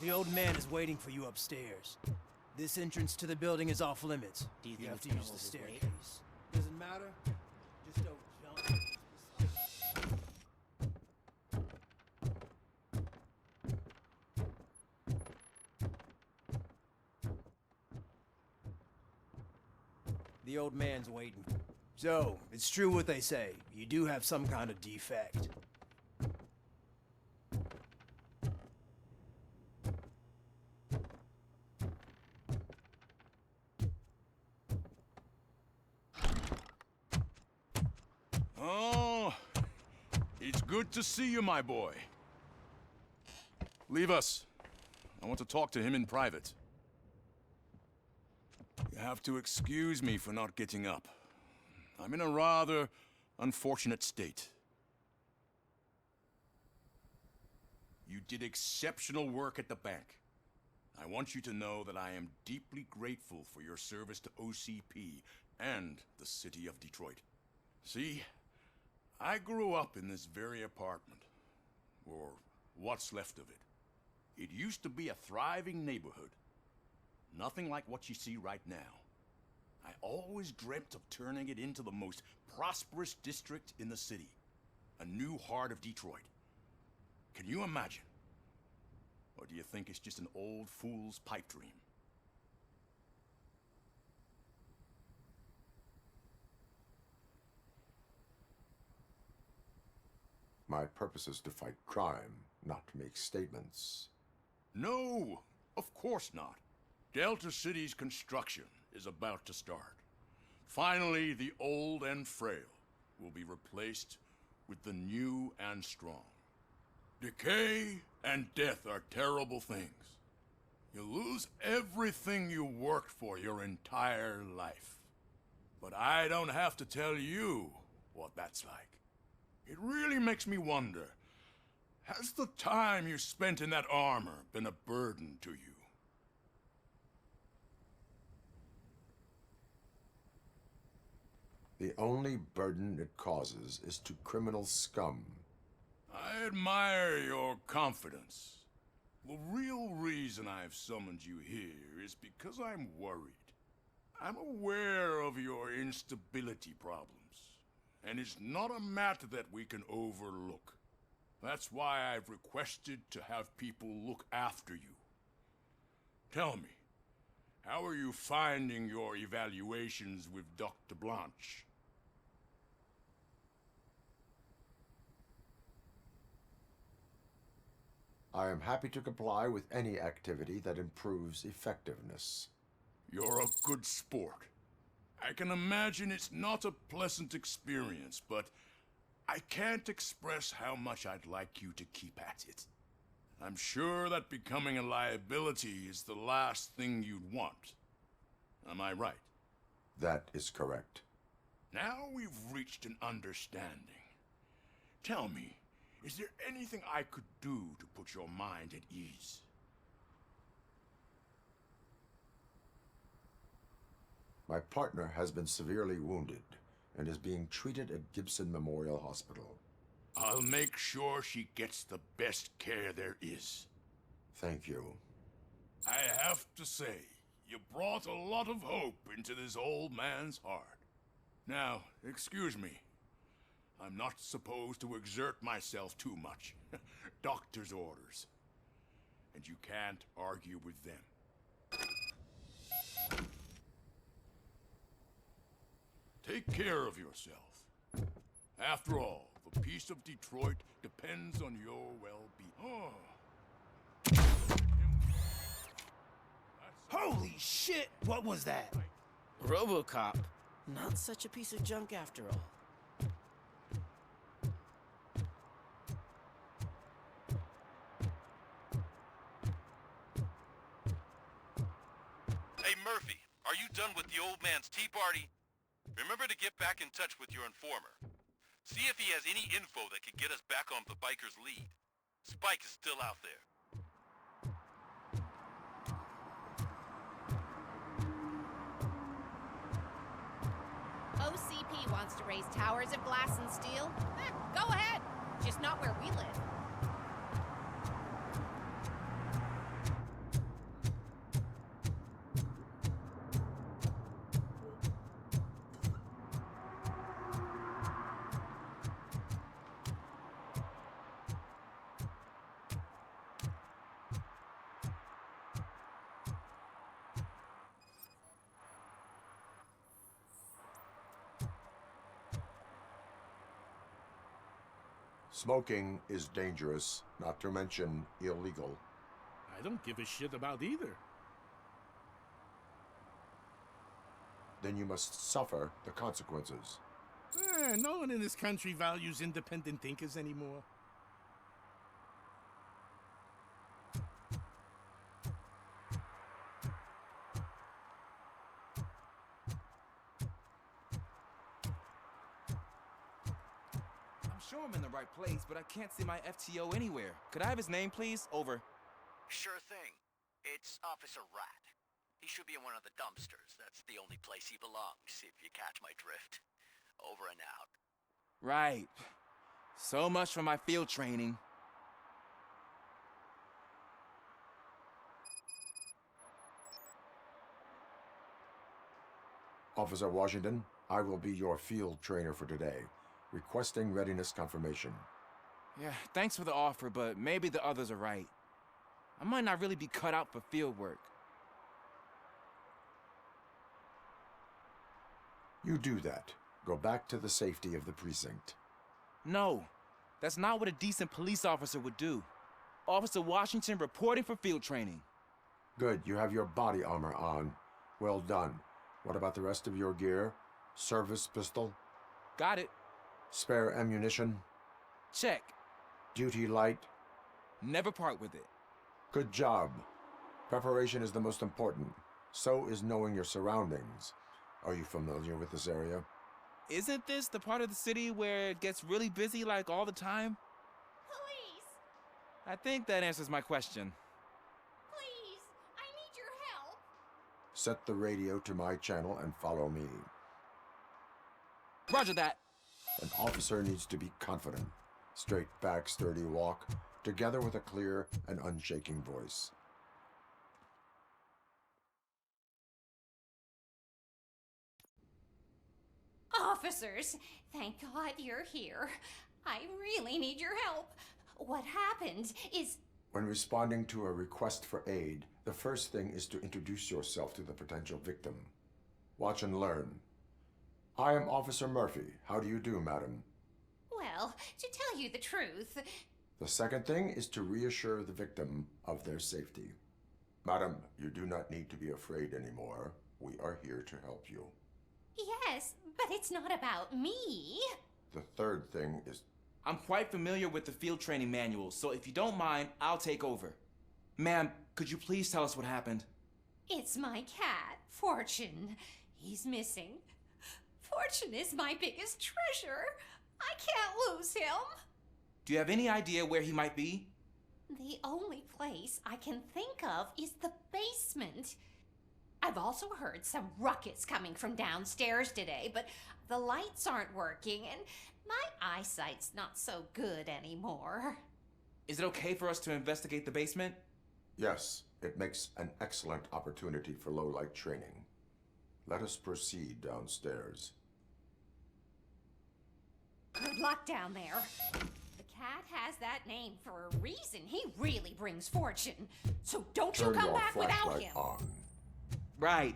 The old man is waiting for you upstairs. This entrance to the building is off limits. Do you think have it's to gonna use the hold his weight? staircase. Doesn't matter. Just don't jump. The old man's waiting. So, it's true what they say. You do have some kind of defect. Oh, it's good to see you, my boy. Leave us. I want to talk to him in private. You have to excuse me for not getting up. I'm in a rather unfortunate state. You did exceptional work at the bank. I want you to know that I am deeply grateful for your service to OCP and the city of Detroit. See, I grew up in this very apartment, or what's left of it. It used to be a thriving neighborhood. Nothing like what you see right now. I always dreamt of turning it into the most prosperous district in the city. A new heart of Detroit. Can you imagine? Or do you think it's just an old fool's pipe dream? My purpose is to fight crime, not to make statements. No, of course not. Delta City's construction is about to start. Finally, the old and frail will be replaced with the new and strong. Decay and death are terrible things. You lose everything you worked for your entire life. But I don't have to tell you what that's like. It really makes me wonder, has the time you spent in that armor been a burden to you? The only burden it causes is to criminal scum. I admire your confidence. The real reason I've summoned you here is because I'm worried. I'm aware of your instability problems, and it's not a matter that we can overlook. That's why I've requested to have people look after you. Tell me, how are you finding your evaluations with Dr. Blanche? I am happy to comply with any activity that improves effectiveness. You're a good sport. I can imagine it's not a pleasant experience, but I can't express how much I'd like you to keep at it. I'm sure that becoming a liability is the last thing you'd want. Am I right? That is correct. Now we've reached an understanding. Tell me, is there anything I could do to put your mind at ease? My partner has been severely wounded and is being treated at Gibson Memorial Hospital. I'll make sure she gets the best care there is. Thank you. I have to say, you brought a lot of hope into this old man's heart. Now, excuse me. I'm not supposed to exert myself too much. Doctor's orders. And you can't argue with them. Take care of yourself. After all, the peace of Detroit depends on your well-being. Oh. Holy shit! What was that? RoboCop. Not such a piece of junk after all. Hey Murphy, are you done with the old man's tea party? Remember to get back in touch with your informer. See if he has any info that could get us back on the biker's lead. Spike is still out there. OCP wants to raise towers of glass and steel? Go ahead. Just not where we live. Smoking is dangerous, not to mention illegal. I don't give a shit about either. Then you must suffer the consequences. No one in this country values independent thinkers anymore. I'm sure I'm in the right place, but I can't see my FTO anywhere. Could I have his name, please? Over. Sure thing. It's Officer Rat. He should be in one of the dumpsters. That's the only place he belongs, if you catch my drift. Over and out. Right. So much for my field training. Officer Washington, I will be your field trainer for today. Requesting readiness confirmation. Yeah, thanks for the offer, but maybe the others are right. I might not really be cut out for field work. You do that. Go back to the safety of the precinct. No, that's not what a decent police officer would do. Officer Washington reporting for field training. Good, you have your body armor on. Well done. What about the rest of your gear? Service pistol? Got it. Spare ammunition? Check. Duty light? Never part with it. Good job. Preparation is the most important. So is knowing your surroundings. Are you familiar with this area? Isn't this the part of the city where it gets really busy like all the time? Police! I think that answers my question. Please! I need your help! Set the radio to my channel and follow me. Roger that. An officer needs to be confident. Straight back, sturdy walk, together with a clear and unshaking voice. Officers, thank God you're here. I really need your help. What happened is... When responding to a request for aid, the first thing is to introduce yourself to the potential victim. Watch and learn. I am Officer Murphy. How do you do, madam? Well, to tell you the truth... The second thing is to reassure the victim of their safety. Madam, you do not need to be afraid anymore. We are here to help you. Yes, but it's not about me. The third thing is... I'm quite familiar with the field training manual, so if you don't mind, I'll take over. Ma'am, could you please tell us what happened? It's my cat, Fortune. He's missing. Fortune is my biggest treasure. I can't lose him. Do you have any idea where he might be? The only place I can think of is the basement. I've also heard some ruckus coming from downstairs today, but the lights aren't working and my eyesight's not so good anymore. Is it okay for us to investigate the basement? Yes, it makes an excellent opportunity for low-light training. Let us proceed downstairs. Good luck down there. The cat has that name for a reason. He really brings fortune. So don't you Turn come your back without flashlight him. on. Right.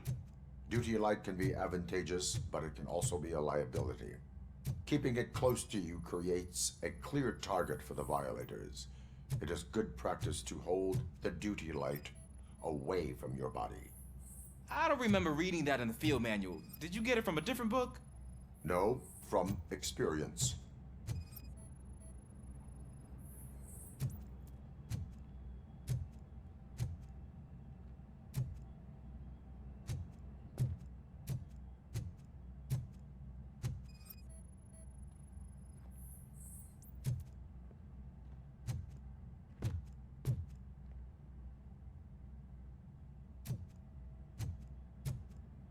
Duty light can be advantageous, but it can also be a liability. Keeping it close to you creates a clear target for the violators. It is good practice to hold the duty light away from your body. I don't remember reading that in the field manual. Did you get it from a different book? No, from experience.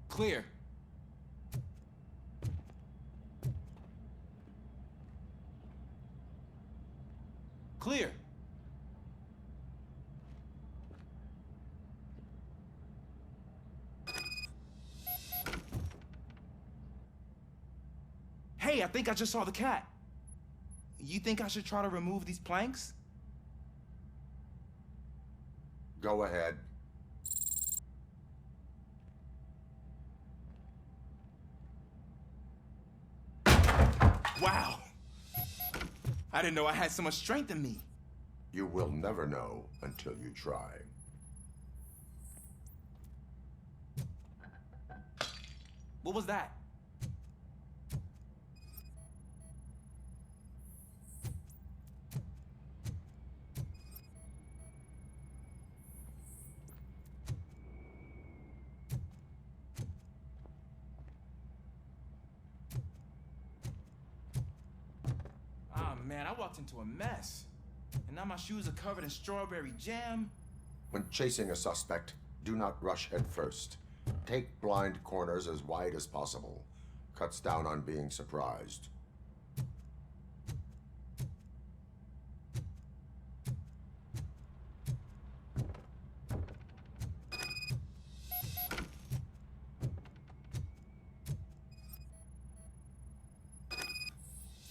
Clear. Clear. Hey, I think I just saw the cat. You think I should try to remove these planks? Go ahead. Wow. I didn't know I had so much strength in me. You will never know until you try. What was that? Ah, man, I walked into a mess. And now my shoes are covered in strawberry jam. When chasing a suspect, do not rush head first. Take blind corners as wide as possible. Cuts down on being surprised.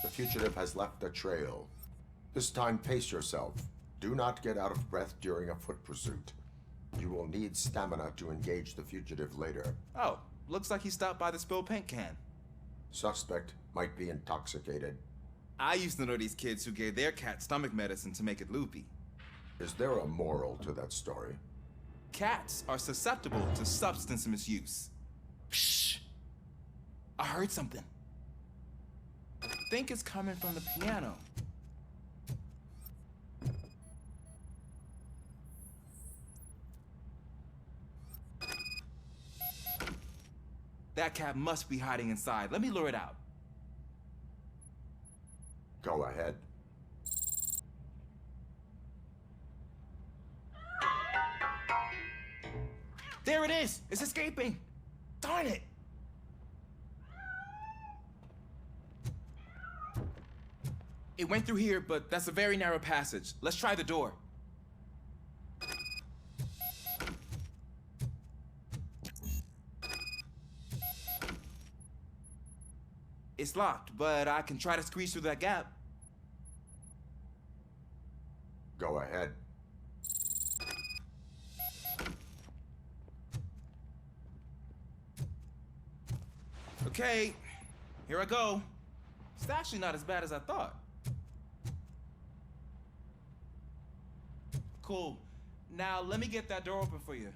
The fugitive has left a trail. This time, pace yourself. Do not get out of breath during a foot pursuit. You will need stamina to engage the fugitive later. Oh, looks like he stopped by the spilled paint can. Suspect might be intoxicated. I used to know these kids who gave their cat stomach medicine to make it loopy. Is there a moral to that story? Cats are susceptible to substance misuse. Shh! I heard something. I think it's coming from the piano. That cat must be hiding inside. Let me lure it out. Go ahead. There it is! It's escaping! Darn it! It went through here, but that's a very narrow passage. Let's try the door. It's locked, but I can try to squeeze through that gap. Go ahead. Okay, here I go. It's actually not as bad as I thought. Cool. Now let me get that door open for you.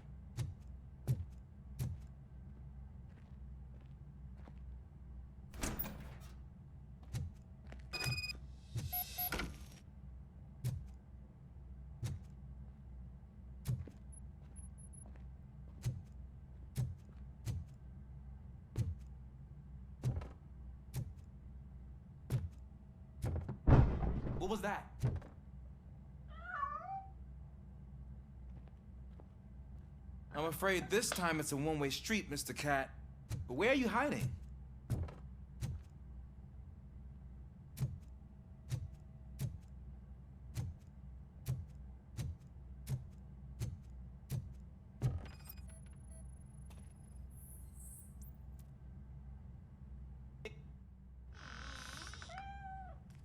What was that? I'm afraid this time it's a one-way street, Mr. Cat. But where are you hiding?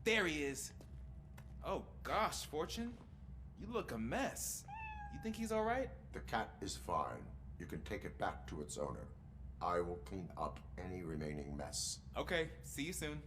There he is. Oh gosh, Fortune. You look a mess. You think he's all right? The cat is fine. You can take it back to its owner. I will clean up any remaining mess. Okay, see you soon.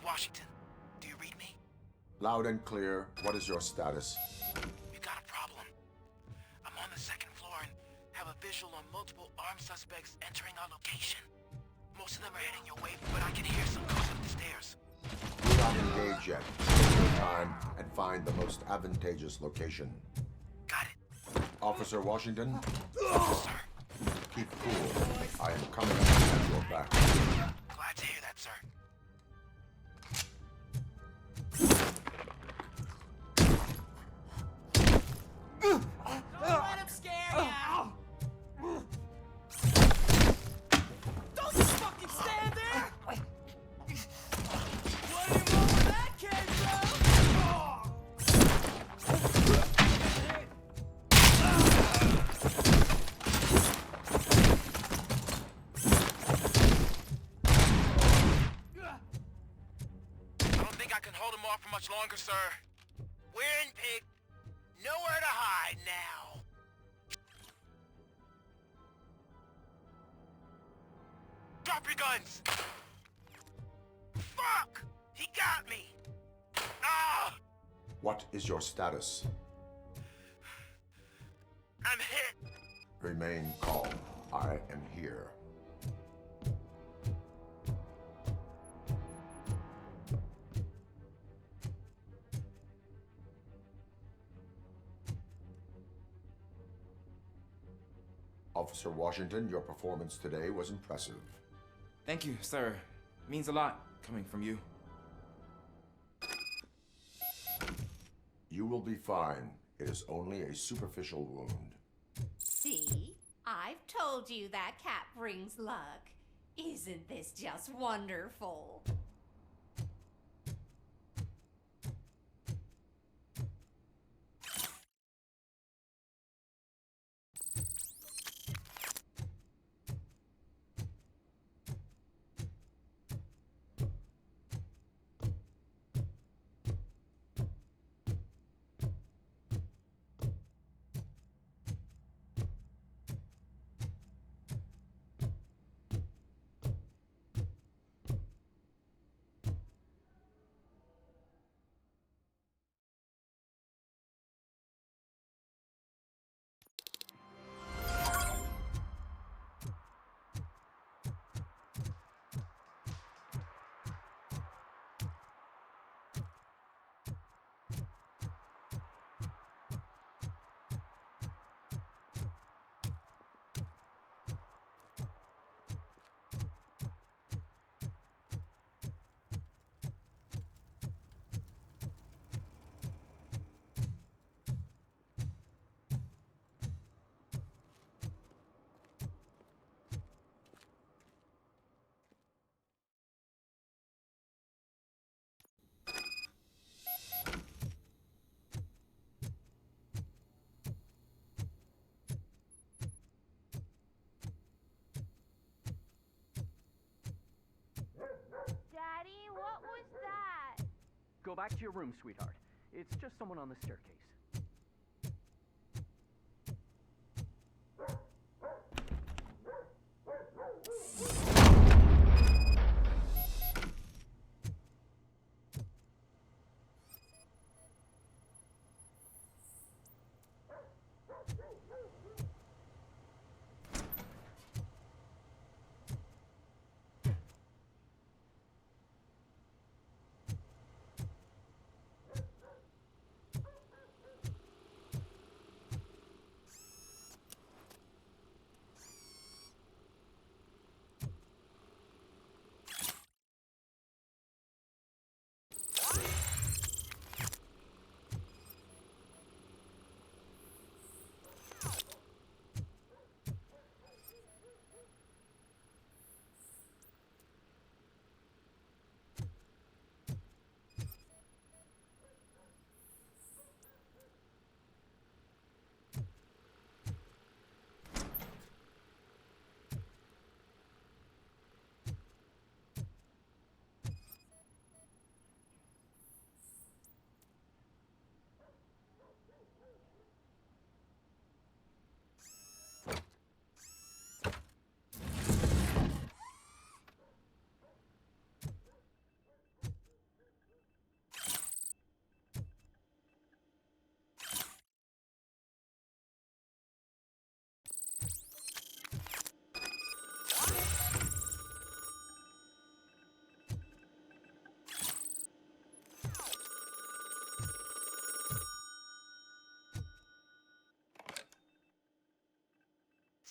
Washington. Do you read me? Loud and clear. What is your status? We got a problem. I'm on the second floor and have a visual on multiple armed suspects entering our location. Most of them are heading your way, but I can hear some coming up the stairs. Do not engage yet. Take your time and find the most advantageous location. Got it. Officer Washington, Sir. keep cool. I am coming at your back. Glad to hear that, sir. Don't let him scare ya! Don't just fucking stand there! What do you want with that, kid, I don't think I can hold him off for much longer, sir. We're in, pig. Nowhere to hide now. Drop your guns! Fuck! He got me! Ah! What is your status? I'm hit! Remain calm. I am here. Officer Washington, your performance today was impressive. Thank you, sir. Means a lot coming from you. You will be fine. It is only a superficial wound. See? I've told you that cat brings luck. Isn't this just wonderful? Go back to your room, sweetheart. It's just someone on the staircase.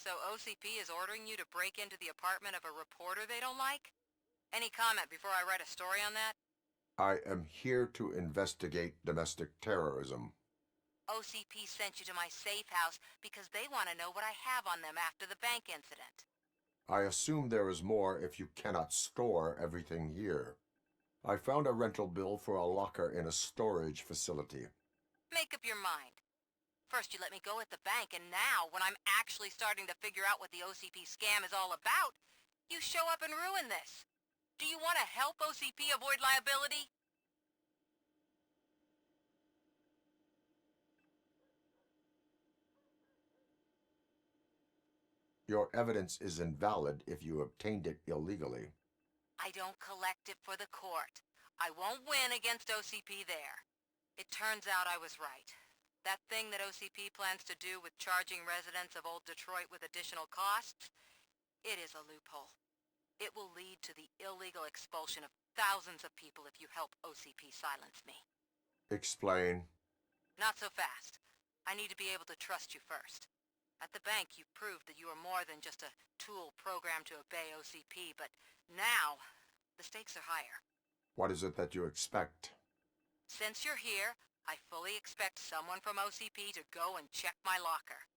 So OCP is ordering you to break into the apartment of a reporter they don't like? Any comment before I write a story on that? I am here to investigate domestic terrorism. OCP sent you to my safe house because they want to know what I have on them after the bank incident. I assume there is more if you cannot store everything here. I found a rental bill for a locker in a storage facility. Make up your mind. First you let me go at the bank, and now, when I'm actually starting to figure out what the OCP scam is all about, you show up and ruin this. Do you want to help OCP avoid liability? Your evidence is invalid if you obtained it illegally. I don't collect it for the court. I won't win against OCP there. It turns out I was right. That thing that OCP plans to do with charging residents of Old Detroit with additional costs, it is a loophole. It will lead to the illegal expulsion of thousands of people if you help OCP silence me. Explain. Not so fast. I need to be able to trust you first. At the bank, you proved that you are more than just a tool programmed to obey OCP, but now, the stakes are higher. What is it that you expect? Since you're here, I fully expect someone from OCP to go and check my locker.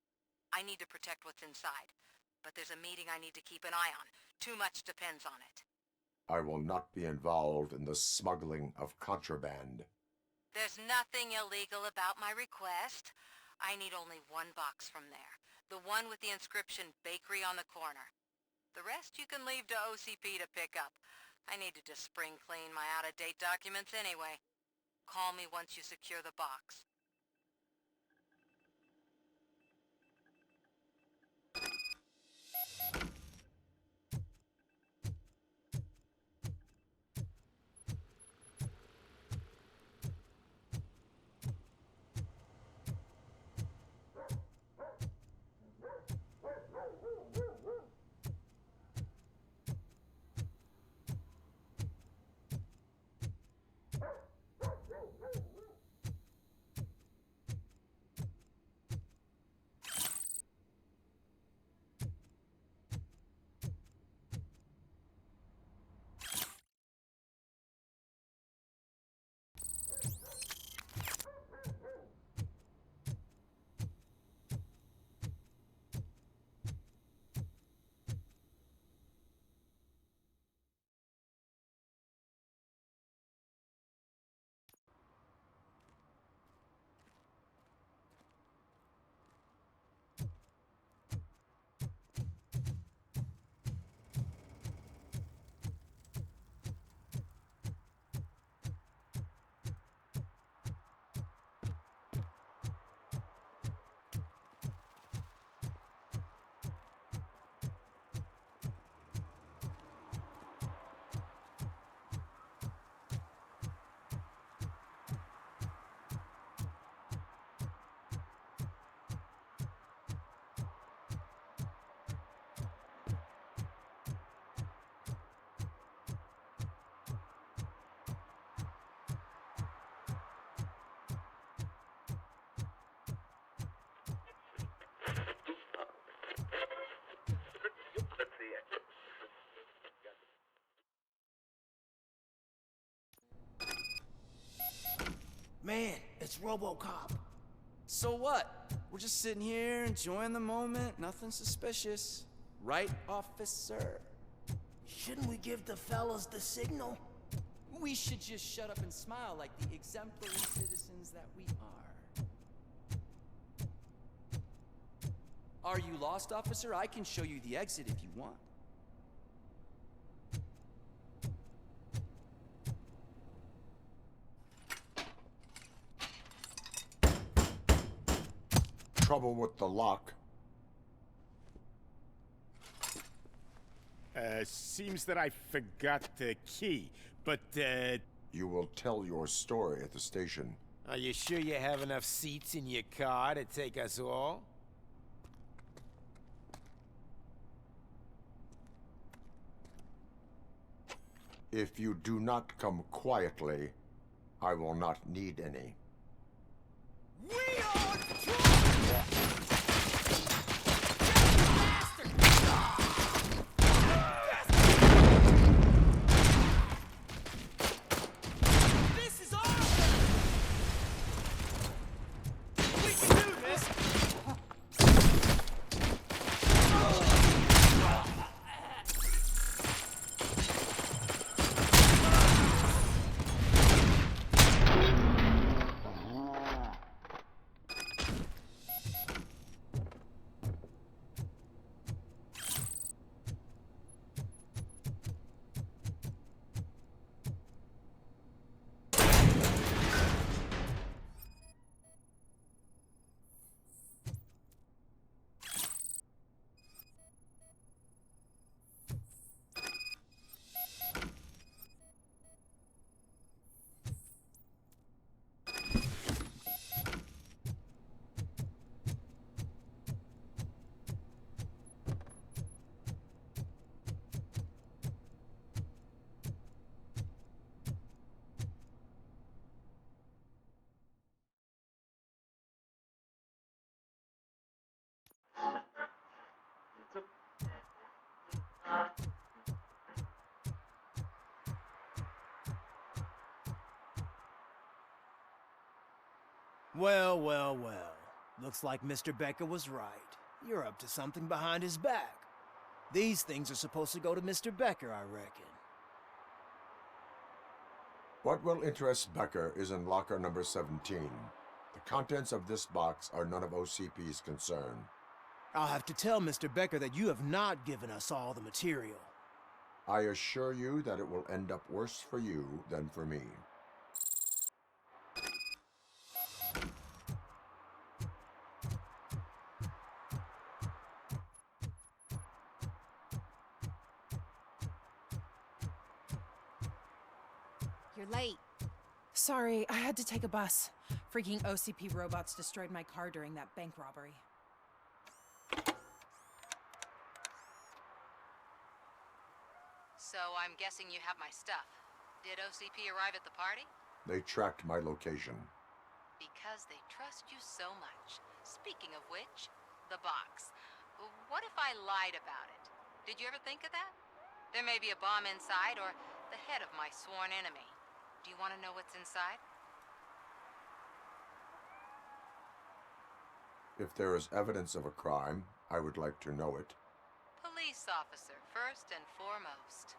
I need to protect what's inside, but there's a meeting I need to keep an eye on. Too much depends on it. I will not be involved in the smuggling of contraband. There's nothing illegal about my request. I need only one box from there. The one with the inscription Bakery on the corner. The rest you can leave to OCP to pick up. I need to just spring clean my out-of-date documents anyway. Call me once you secure the box. Man, it's RoboCop. So what? We're just sitting here enjoying the moment, nothing suspicious. Right, officer? Shouldn't we give the fellas the signal? We should just shut up and smile like the exemplary citizens that we are. Are you lost, officer? I can show you the exit if you want. Trouble with the lock. Seems that I forgot the key, but, You will tell your story at the station. Are you sure you have enough seats in your car to take us all? If you do not come quietly, I will not need any. We are Detroit! Well, well, well. Looks like Mr. Becker was right. You're up to something behind his back. These things are supposed to go to Mr. Becker, I reckon. What will interest Becker is in locker number 17. The contents of this box are none of OCP's concern. I'll have to tell Mr. Becker that you have not given us all the material. I assure you that it will end up worse for you than for me. You're late. Sorry, I had to take a bus. Freaking OCP robots destroyed my car during that bank robbery. So I'm guessing you have my stuff. Did OCP arrive at the party? They tracked my location. Because they trust you so much. Speaking of which, the box. What if I lied about it? Did you ever think of that? There may be a bomb inside or the head of my sworn enemy. Do you want to know what's inside? If there is evidence of a crime, I would like to know it. Police officer, first and foremost.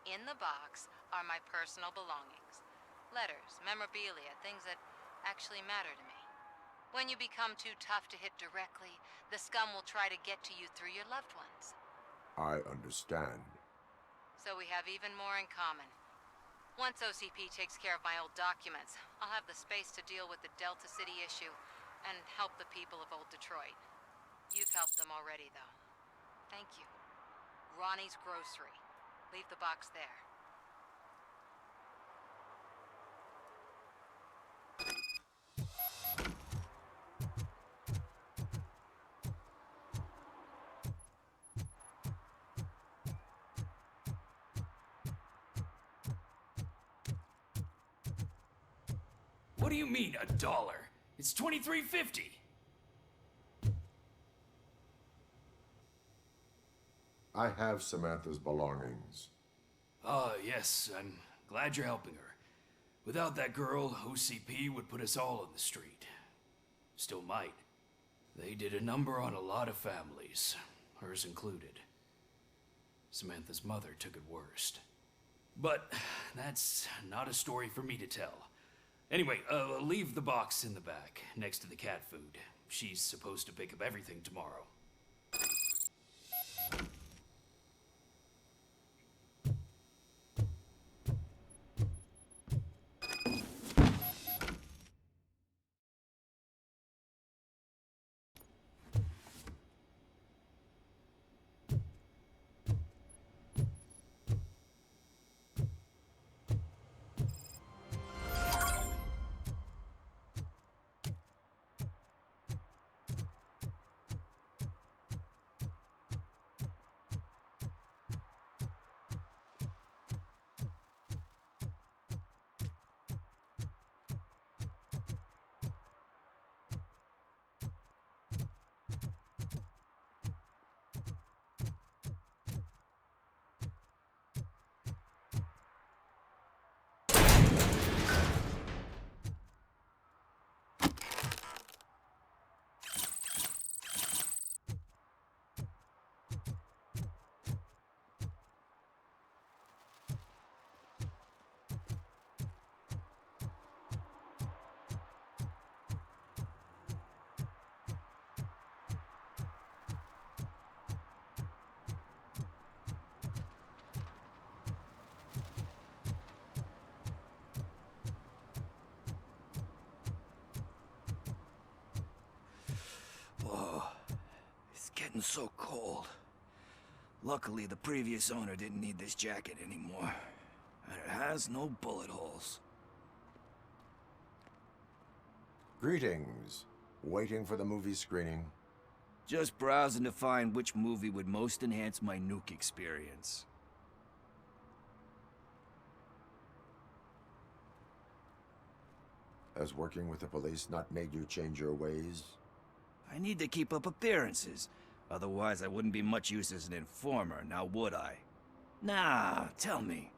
In the box are my personal belongings. Letters, memorabilia, things that actually matter to me. When you become too tough to hit directly, the scum will try to get to you through your loved ones. I understand. So we have even more in common. Once OCP takes care of my old documents, I'll have the space to deal with the Delta City issue and help the people of Old Detroit. You've helped them already, though. Thank you. Ronnie's Grocery. Leave the box there. What do you mean, $1? It's $23.50. I have Samantha's belongings. Yes, I'm glad you're helping her. Without that girl, OCP would put us all on the street. Still might. They did a number on a lot of families, hers included. Samantha's mother took it worst. But that's not a story for me to tell. Anyway, leave the box in the back, next to the cat food. She's supposed to pick up everything tomorrow. Getting so cold. Luckily, the previous owner didn't need this jacket anymore. And it has no bullet holes. Greetings. Waiting for the movie screening? Just browsing to find which movie would most enhance my nuke experience. Has working with the police not made you change your ways? I need to keep up appearances. Otherwise, I wouldn't be much use as an informer, now would I? Nah, tell me.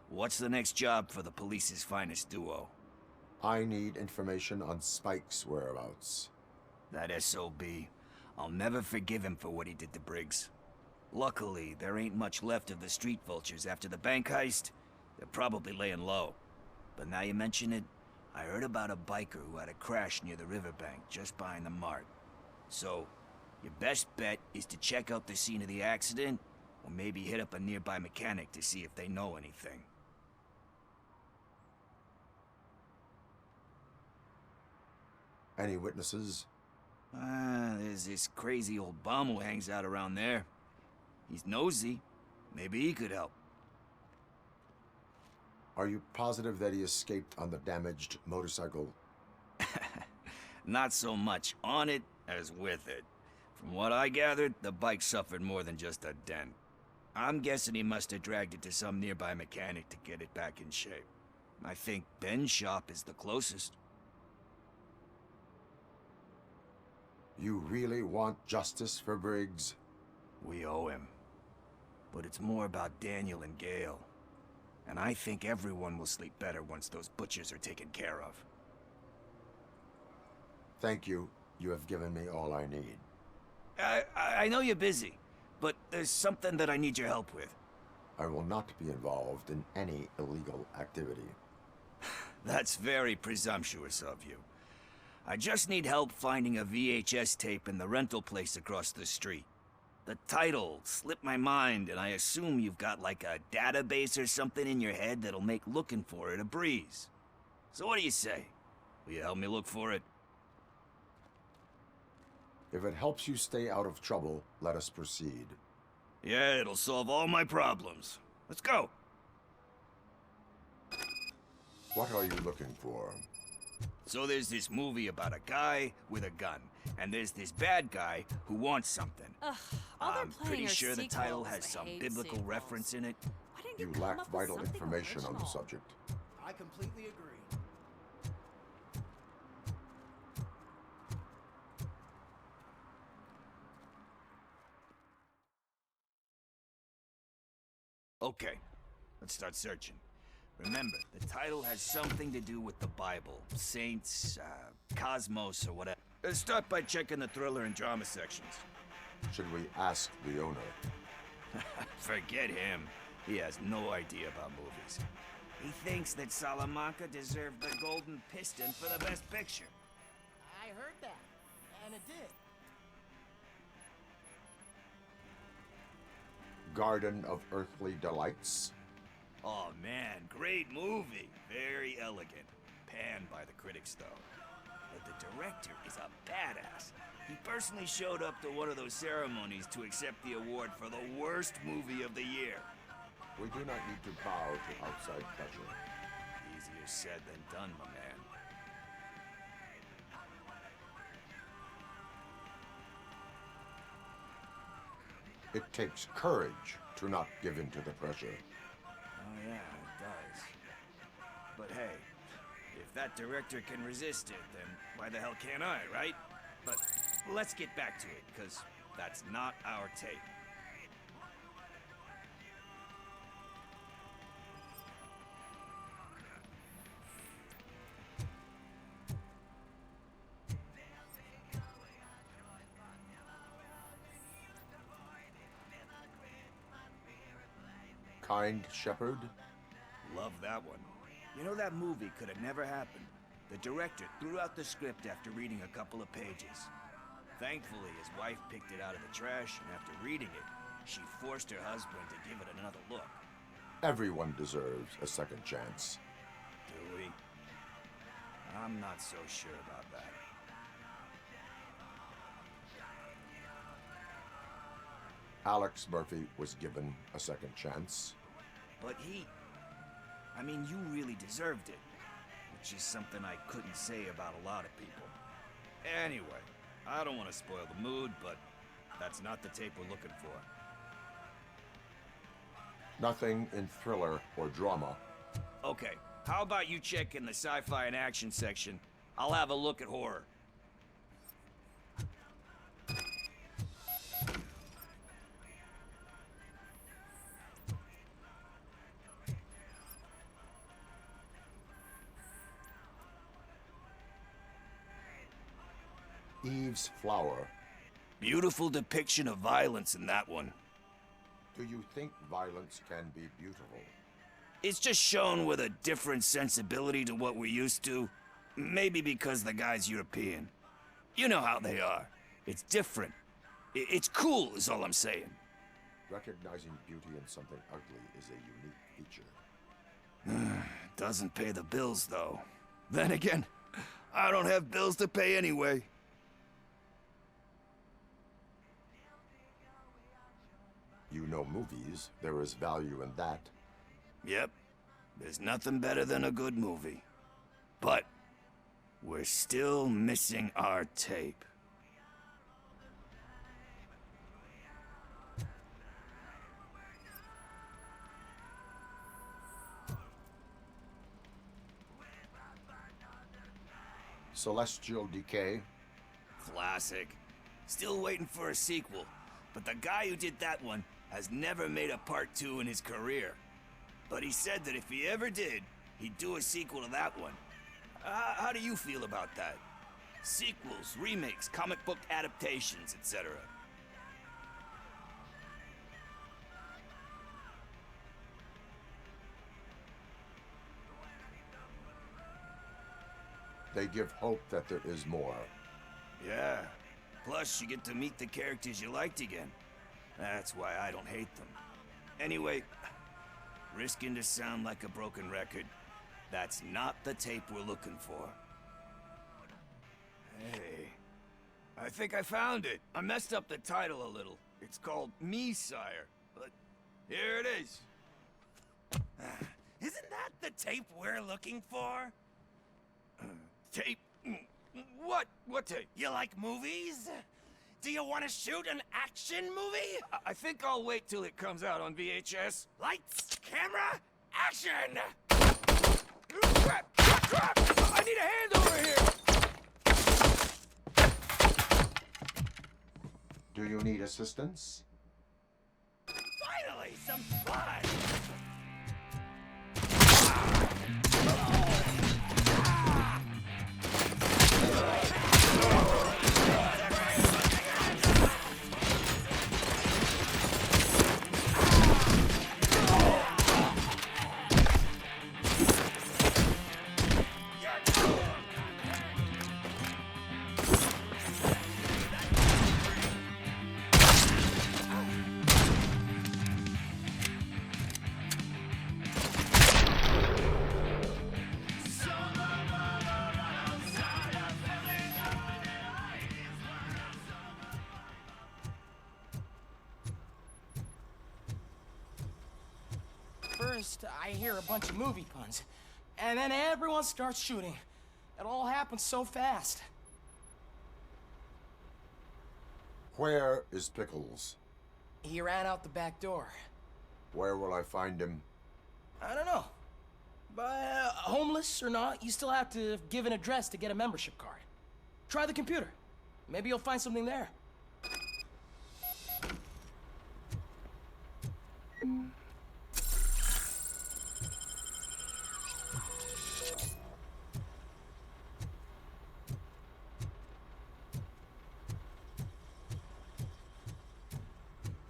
What's the next job for the police's finest duo? I need information on Spike's whereabouts. That SOB. I'll never forgive him for what he did to Briggs. Luckily, there ain't much left of the street vultures after the bank heist. They're probably laying low. But now you mention it, I heard about a biker who had a crash near the riverbank just behind the mart. So, your best bet is to check out the scene of the accident, or maybe hit up a nearby mechanic to see if they know anything. Any witnesses? There's this crazy old bum who hangs out around there. He's nosy. Maybe he could help. Are you positive that he escaped on the damaged motorcycle? Not so much on it as with it. From what I gathered, the bike suffered more than just a dent. I'm guessing he must have dragged it to some nearby mechanic to get it back in shape. I think Ben's shop is the closest. You really want justice for Briggs? We owe him. But it's more about Daniel and Gale. And I think everyone will sleep better once those butchers are taken care of. Thank you. You have given me all I need. I know you're busy, but there's something that I need your help with. I will not be involved in any illegal activity. That's very presumptuous of you. I just need help finding a VHS tape in the rental place across the street. The title slipped my mind, and I assume you've got like a database or something in your head that'll make looking for it a breeze. So what do you say? Will you help me look for it? If it helps you stay out of trouble, let us proceed. Yeah, it'll solve all my problems. Let's go. What are you looking for? So there's this movie about a guy with a gun, and there's this bad guy who wants something. Ugh, all they're I'm playing pretty are sure the title sequels. has I some hate biblical sequels. reference in it. Why didn't You come lack up with vital something information on the original? subject. I completely agree. Okay, let's start searching. Remember, the title has something to do with the Bible, saints, cosmos, or whatever. Let's start by checking the thriller and drama sections. Should we ask the owner? Forget him. He has no idea about movies. He thinks that Salamanca deserved the Golden Piston for the Best Picture. I heard that, and it did. Garden of Earthly Delights? Oh man, great movie. Very elegant. Panned by the critics though. But the director is a badass. He personally showed up to one of those ceremonies to accept the award for the worst movie of the year. We do not need to bow to outside pressure. Easier said than done, my man. It takes courage to not give in to the pressure. Oh yeah, it does. But hey, if that director can resist it, then why the hell can't I, right? But let's get back to it, because that's not our tape. Kind Shepherd? Love that one. You know, that movie could have never happened. The director threw out the script after reading a couple of pages. Thankfully, his wife picked it out of the trash, and after reading it, she forced her husband to give it another look. Everyone deserves a second chance. Do we? I'm not so sure about that. Alex Murphy was given a second chance. But I mean, you really deserved it. Which is something I couldn't say about a lot of people. Anyway, I don't want to spoil the mood, but that's not the tape we're looking for. Nothing in thriller or drama. Okay, how about you check in the sci-fi and action section? I'll have a look at horror. Eve's Flower. Beautiful depiction of violence in that one. Do you think violence can be beautiful? It's just shown with a different sensibility to what we're used to. Maybe because the guy's European. You know how they are. It's different. It's cool, is all I'm saying. Recognizing beauty in something ugly is a unique feature. Doesn't pay the bills, though. Then again, I don't have bills to pay anyway. You know movies. There is value in that. Yep. There's nothing better than a good movie. But we're still missing our tape. Celestial Decay. Classic. Still waiting for a sequel. But the guy who did that one has never made a part 2 in his career. But he said that if he ever did, he'd do a sequel to that one. How do you feel about that? Sequels, remakes, comic book adaptations, etc. They give hope that there is more. Yeah. Plus, you get to meet the characters you liked again. That's why I don't hate them. Anyway, risking to sound like a broken record, that's not the tape we're looking for. Hey, I think I found it. I messed up the title a little. It's called Me, Sire, but here it is. Isn't that the tape we're looking for? Tape? What? What tape? You like movies? Do you want to shoot an action movie? I think I'll wait till it comes out on VHS. Lights, camera, action! Crap! Crap! I need a hand over here! Do you need assistance? Finally, some fun! First, I hear a bunch of movie puns, and then everyone starts shooting. It all happens so fast. Where is Pickles? He ran out the back door. Where will I find him? I don't know. But homeless or not, you still have to give an address to get a membership card. Try the computer. Maybe you'll find something there.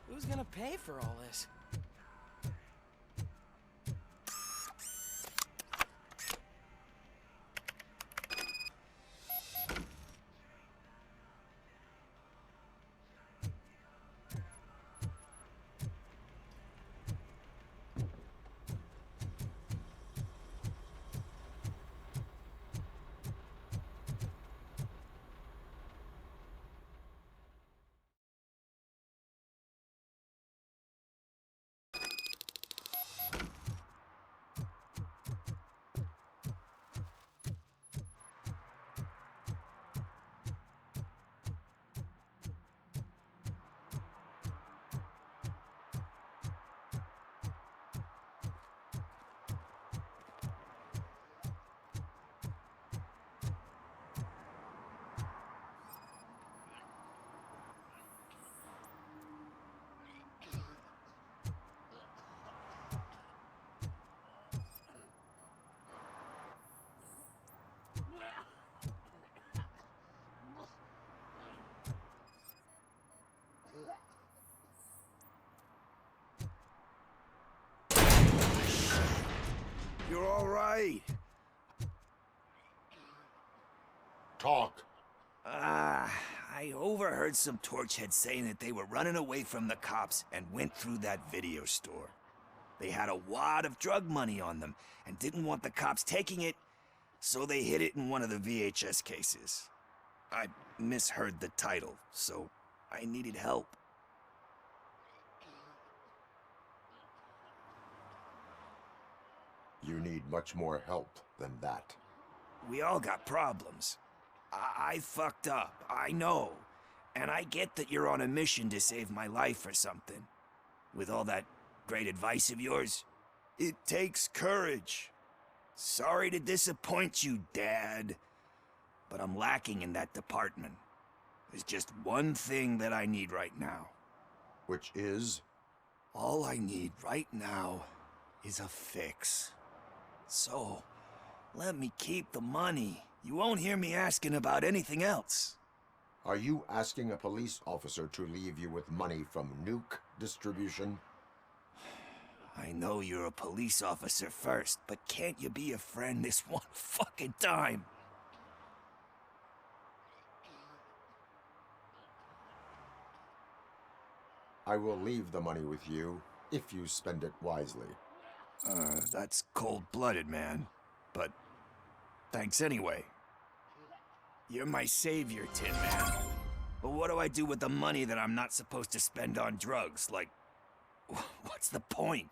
Who's gonna pay for all this? Talk. I overheard some torchheads saying that they were running away from the cops and went through that video store. They had a wad of drug money on them and didn't want the cops taking it, so they hid it in one of the VHS cases. I misheard the title, so I needed help. You need much more help than that. We all got problems. I fucked up, I know. And I get that you're on a mission to save my life or something. With all that great advice of yours, it takes courage. Sorry to disappoint you, Dad. But I'm lacking in that department. There's just one thing that I need right now. Which is? All I need right now is a fix. So, let me keep the money. You won't hear me asking about anything else. Are you asking a police officer to leave you with money from nuke distribution? I know you're a police officer first, but can't you be a friend this one fucking time? I will leave the money with you if you spend it wisely. That's cold-blooded, man. But thanks anyway. You're my savior, Tin Man. But what do I do with the money that I'm not supposed to spend on drugs? Like, what's the point?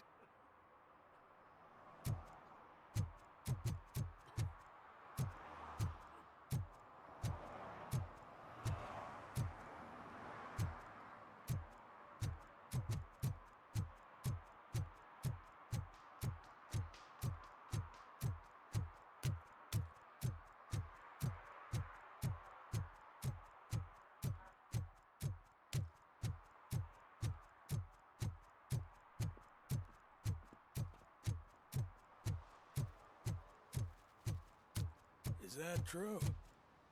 Is that true?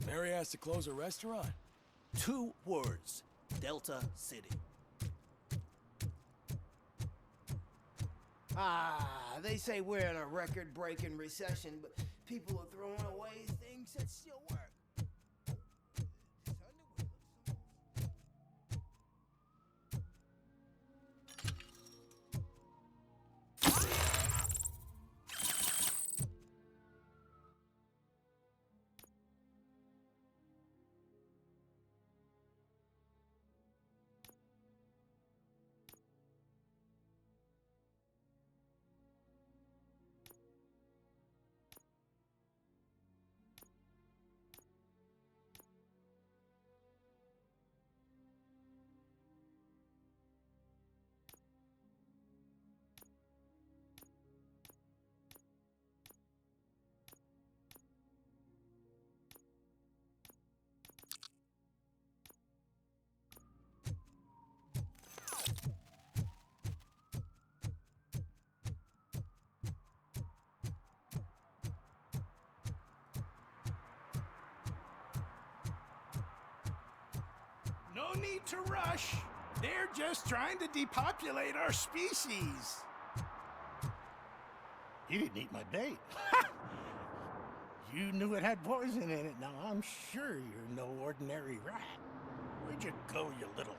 Mary has to close a restaurant? 2 words. Delta City. They say we're in a record-breaking recession, but people are throwing away things that still work. No need to rush. They're just trying to depopulate our species. You didn't eat my bait. You knew it had poison in it. Now I'm sure you're no ordinary rat. Where'd you go, you little...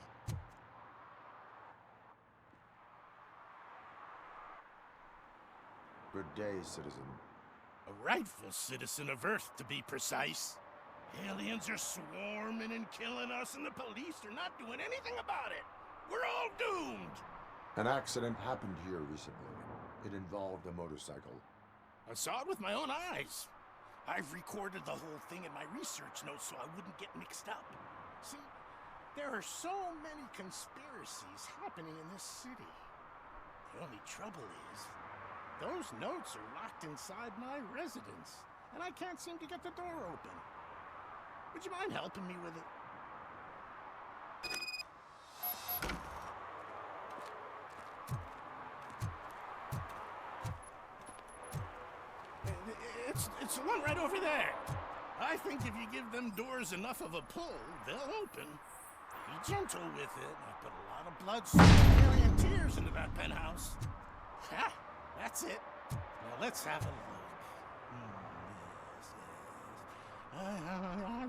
Good day, citizen. A rightful citizen of Earth, to be precise. Aliens are swarming and killing us, and the police are not doing anything about it. We're all doomed. An accident happened here recently. It involved a motorcycle. I saw it with my own eyes. I've recorded the whole thing in my research notes so I wouldn't get mixed up. See, there are so many conspiracies happening in this city. The only trouble is, those notes are locked inside my residence, and I can't seem to get the door open. Would you mind helping me with it? It's the one right over there. I think if you give them doors enough of a pull, they'll open. Be gentle with it. I put a lot of blood, sweat, and tears into that penthouse. Ha! That's it. Now let's have a look. Yes. I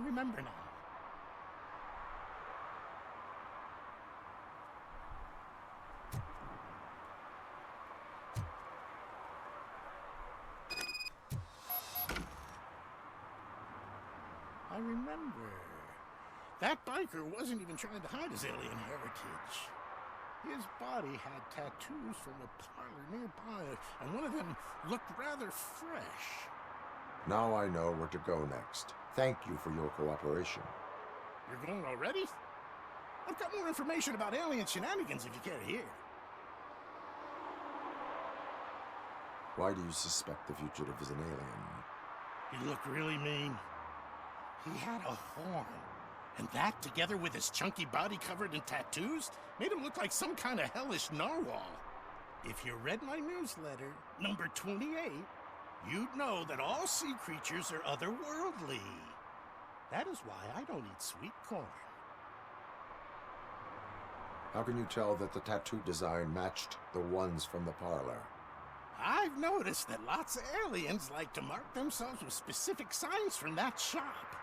I remember. That biker wasn't even trying to hide his alien heritage. His body had tattoos from a parlor nearby, and one of them looked rather fresh. Now I know where to go next. Thank you for your cooperation. You're going already? I've got more information about alien shenanigans if you care to hear. Why do you suspect the fugitive is an alien? He looked really mean. He had a horn. And that, together with his chunky body covered in tattoos, made him look like some kind of hellish narwhal. If you read my newsletter, number 28, you'd know that all sea creatures are otherworldly. That is why I don't eat sweet corn. How can you tell that the tattoo design matched the ones from the parlor? I've noticed that lots of aliens like to mark themselves with specific signs from that shop,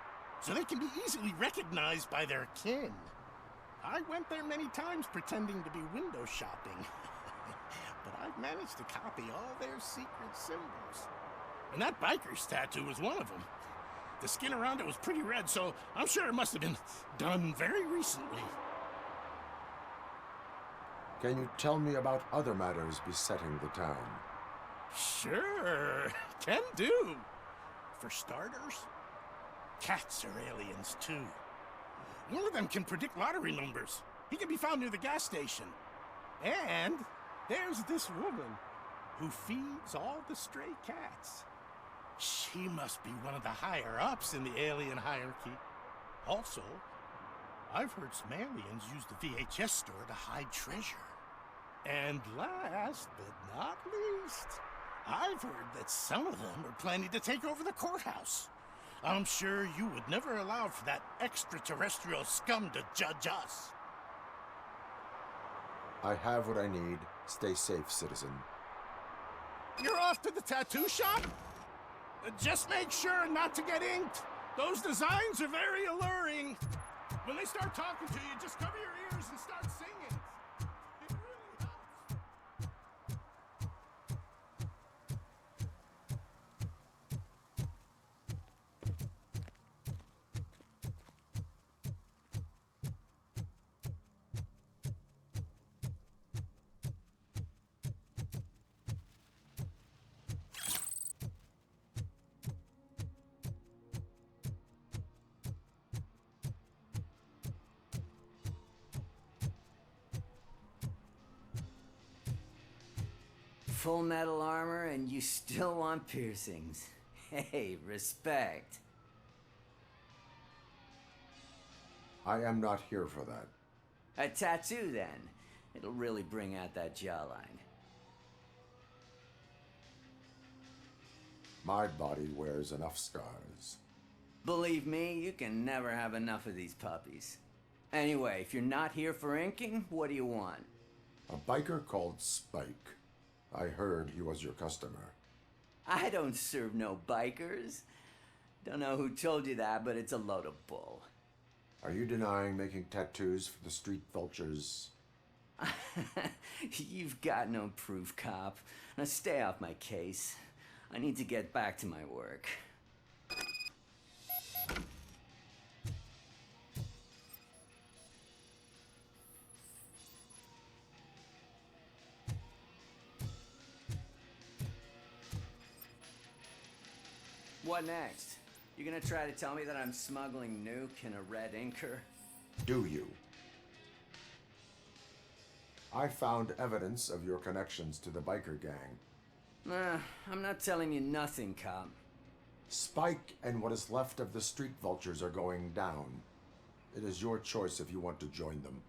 so they can be easily recognized by their kin. I went there many times pretending to be window shopping, but I've managed to copy all their secret symbols. And that biker's tattoo was one of them. The skin around it was pretty red, so I'm sure it must have been done very recently. Can you tell me about other matters besetting the town? Sure, can do. For starters, cats are aliens too. One of them can predict lottery numbers. He can be found near the gas station. And there's this woman who feeds all the stray cats. She must be one of the higher-ups in the alien hierarchy. Also, I've heard some aliens use the VHS store to hide treasure. And last but not least, I've heard that some of them are planning to take over the courthouse. I'm sure you would never allow for that extraterrestrial scum to judge us. I have what I need. Stay safe, citizen. You're off to the tattoo shop? Just make sure not to get inked. Those designs are very alluring. When they start talking to you, just cover your ears and start singing. It really helps. Full metal armor and you still want piercings. Hey, respect. I am not here for that. A tattoo, then. It'll really bring out that jawline. My body wears enough scars. Believe me, you can never have enough of these puppies. Anyway, if you're not here for inking, what do you want? A biker called Spike. I heard he was your customer. I don't serve no bikers. Don't know who told you that, but it's a load of bull. Are you denying making tattoos for the street vultures? You've got no proof, cop. Now stay off my case. I need to get back to my work. What next? You gonna try to tell me that I'm smuggling nuke in a red inker? Do you? I found evidence of your connections to the biker gang. Nah, I'm not telling you nothing, cop. Spike and what is left of the street vultures are going down. It is your choice if you want to join them.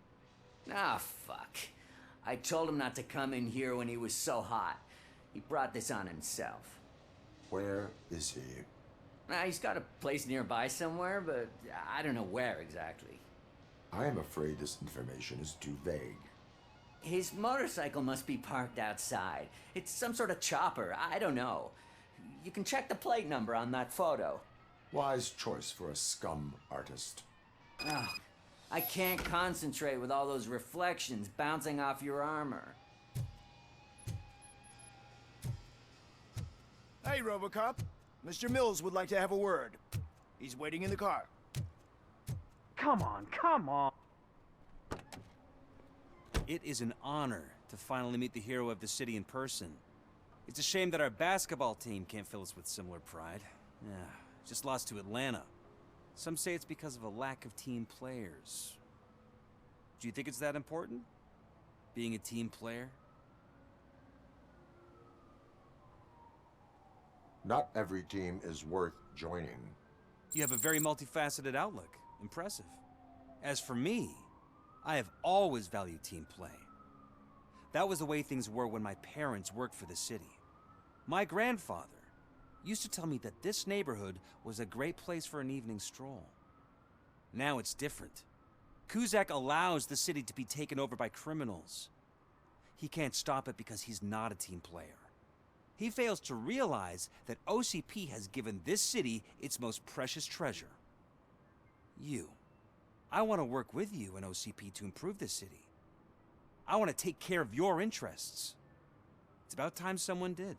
Ah, fuck. I told him not to come in here when he was so hot. He brought this on himself. Where is he? He's got a place nearby somewhere, but I don't know where exactly. I am afraid this information is too vague. His motorcycle must be parked outside. It's some sort of chopper. I don't know. You can check the plate number on that photo. Wise choice for a scum artist. Oh, I can't concentrate with all those reflections bouncing off your armor. Hey, RoboCop. Mr. Mills would like to have a word. He's waiting in the car. Come on, come on. It is an honor to finally meet the hero of the city in person. It's a shame that our basketball team can't fill us with similar pride. Yeah, just lost to Atlanta. Some say it's because of a lack of team players. Do you think it's that important? Being a team player? Not every team is worth joining. You have a very multifaceted outlook. Impressive. As for me, I have always valued team play. That was the way things were when my parents worked for the city. My grandfather used to tell me that this neighborhood was a great place for an evening stroll. Now it's different. Cusack allows the city to be taken over by criminals. He can't stop it because he's not a team player. He fails to realize that OCP has given this city its most precious treasure. You. I want to work with you and OCP to improve this city. I want to take care of your interests. It's about time someone did.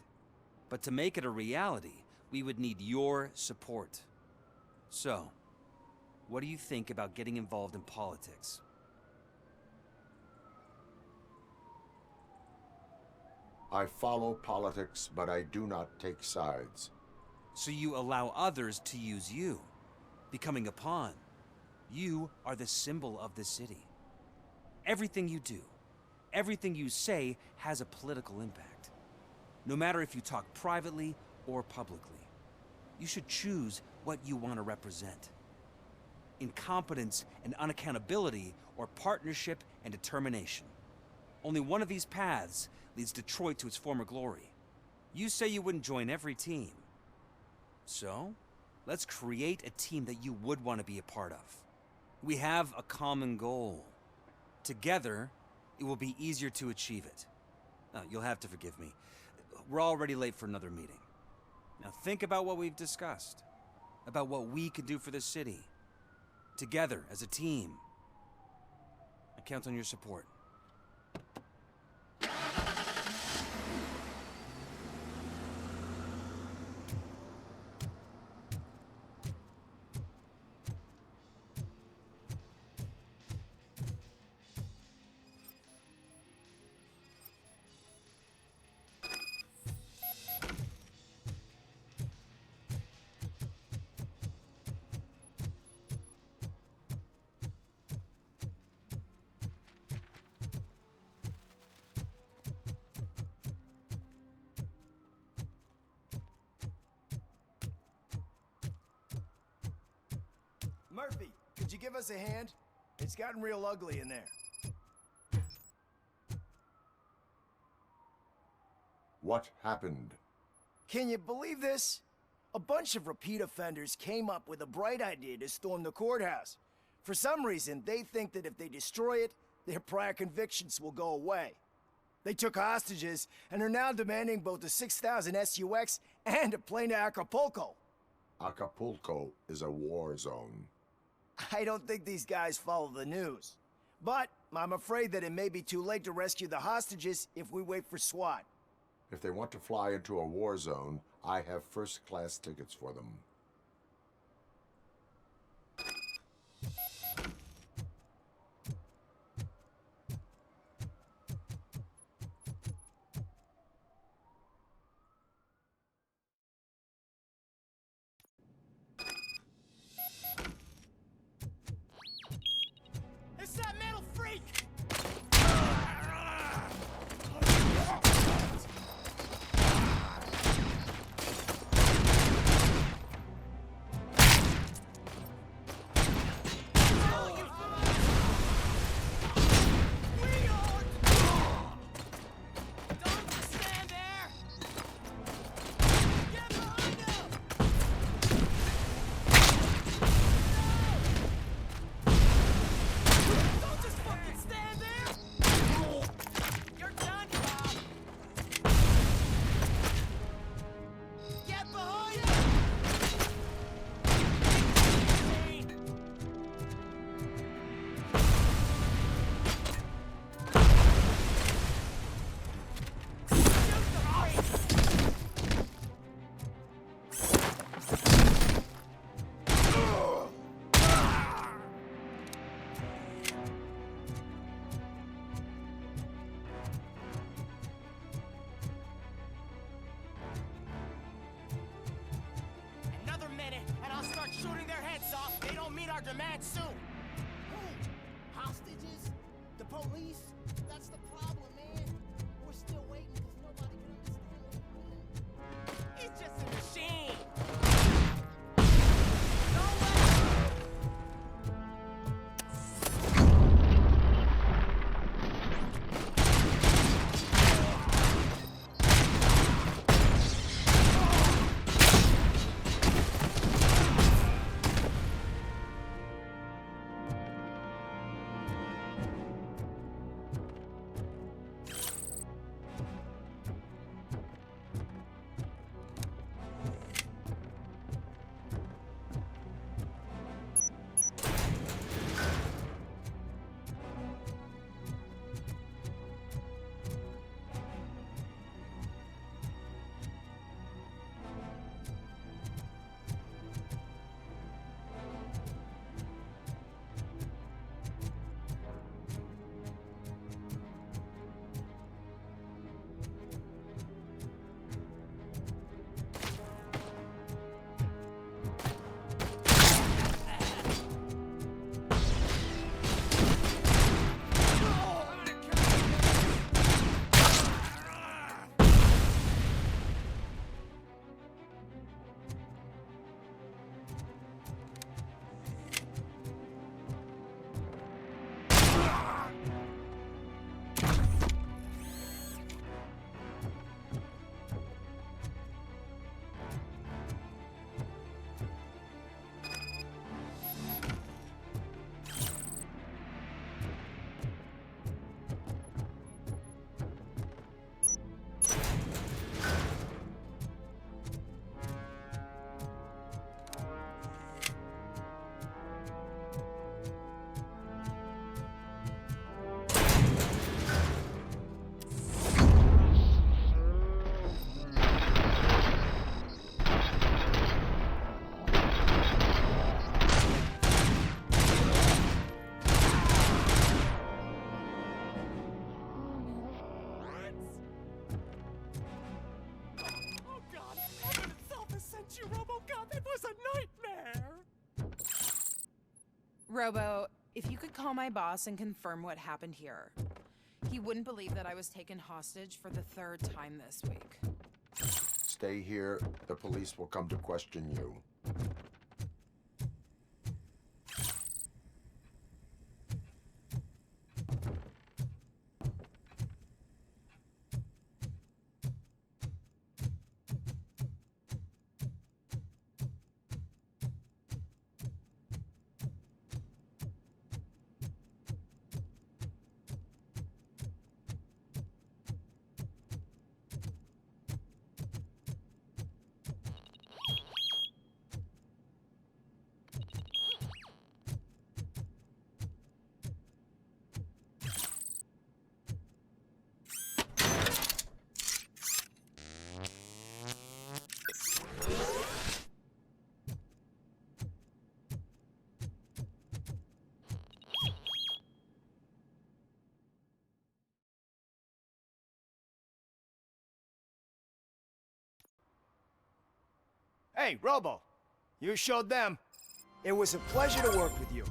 But to make it a reality, we would need your support. So, what do you think about getting involved in politics? I follow politics, but I do not take sides. So you allow others to use you, becoming a pawn. You are the symbol of the city. Everything you do, everything you say has a political impact. No matter if you talk privately or publicly. You should choose what you want to represent. Incompetence and unaccountability, or partnership and determination. Only one of these paths leads Detroit to its former glory. You say you wouldn't join every team. So, let's create a team that you would want to be a part of. We have a common goal. Together, it will be easier to achieve it. You'll have to forgive me. We're already late for another meeting. Now think about what we've discussed. About what we can do for this city. Together, as a team. I count on your support. Murphy, could you give us a hand? It's gotten real ugly in there. What happened? Can you believe this? A bunch of repeat offenders came up with a bright idea to storm the courthouse. For some reason, they think that if they destroy it, their prior convictions will go away. They took hostages and are now demanding both a 6,000 SUX and a plane to Acapulco. Acapulco is a war zone. I don't think these guys follow the news. But I'm afraid that it may be too late to rescue the hostages if we wait for SWAT. If they want to fly into a war zone, I have first-class tickets for them. It's that metal freak! they don't meet our demands soon. Who? Hostages? The police? That's the problem, man. We're still waiting because nobody can understand what we mean. It's just a machine. Robo, if you could call my boss and confirm what happened here. He wouldn't believe that I was taken hostage for the 3rd time this week. Stay here. The police will come to question you. Hey, Robo, you showed them. It was a pleasure to work with you.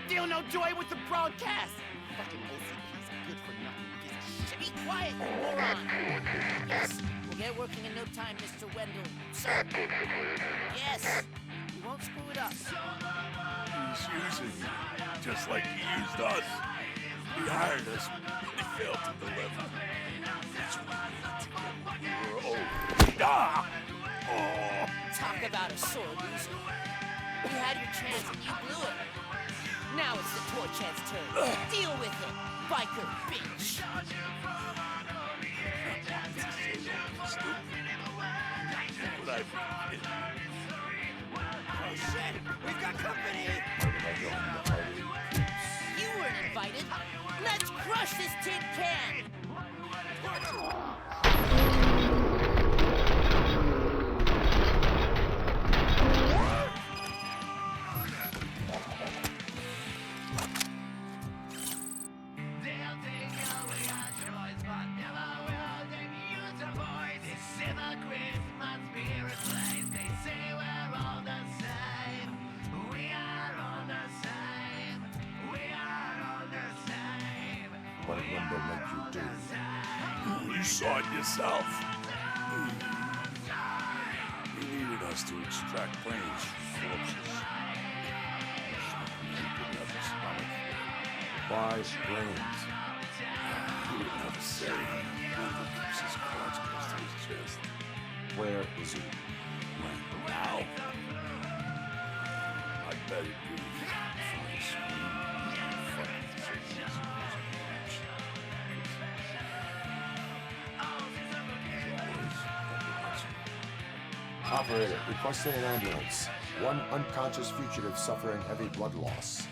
Feel no joy with the broadcast! Fucking OCP's a good-for-nothing piece of shit. Be quiet, you moron! Yes, we'll get working in no time, Mr. Wendell. Sir! Yes! We won't screw it up. He's using you, just like he used us. He hired us, and he failed to deliver. That's why we were old. Ah! Oh! Talk about a sore loser. You had your chance and you blew it. Now it's the toy chance turn. Deal with it, biker bitch. What I Oh shit, we've got company! You weren't invited. Let's crush this tin can! What did Wendell make you do? You saw it yourself. He needed us to extract brains from corpses. He didn't have the stomach. Why brains? He didn't have a say. Wendell keeps his cards close to his chest. Where is he? Right now? I bet it do. Operator, requesting an ambulance. One unconscious fugitive suffering heavy blood loss.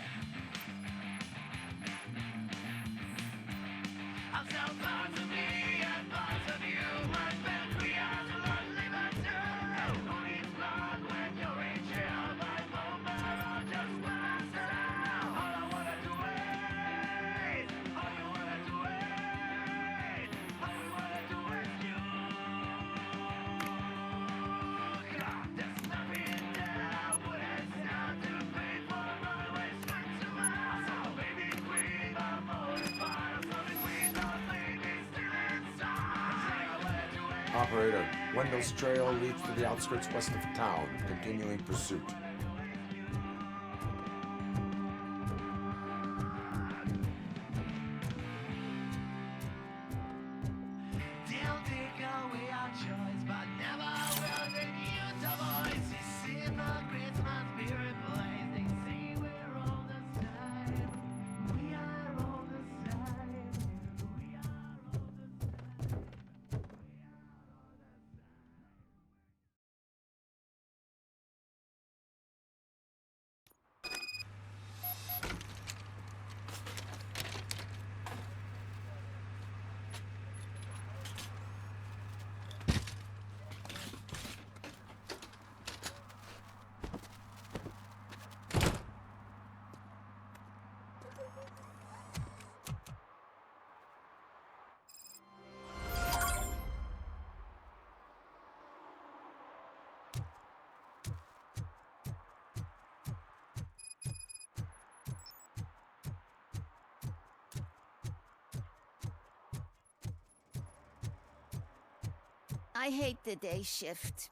Operator, Wendell's trail leads to the outskirts west of town, continuing pursuit. I hate the day shift.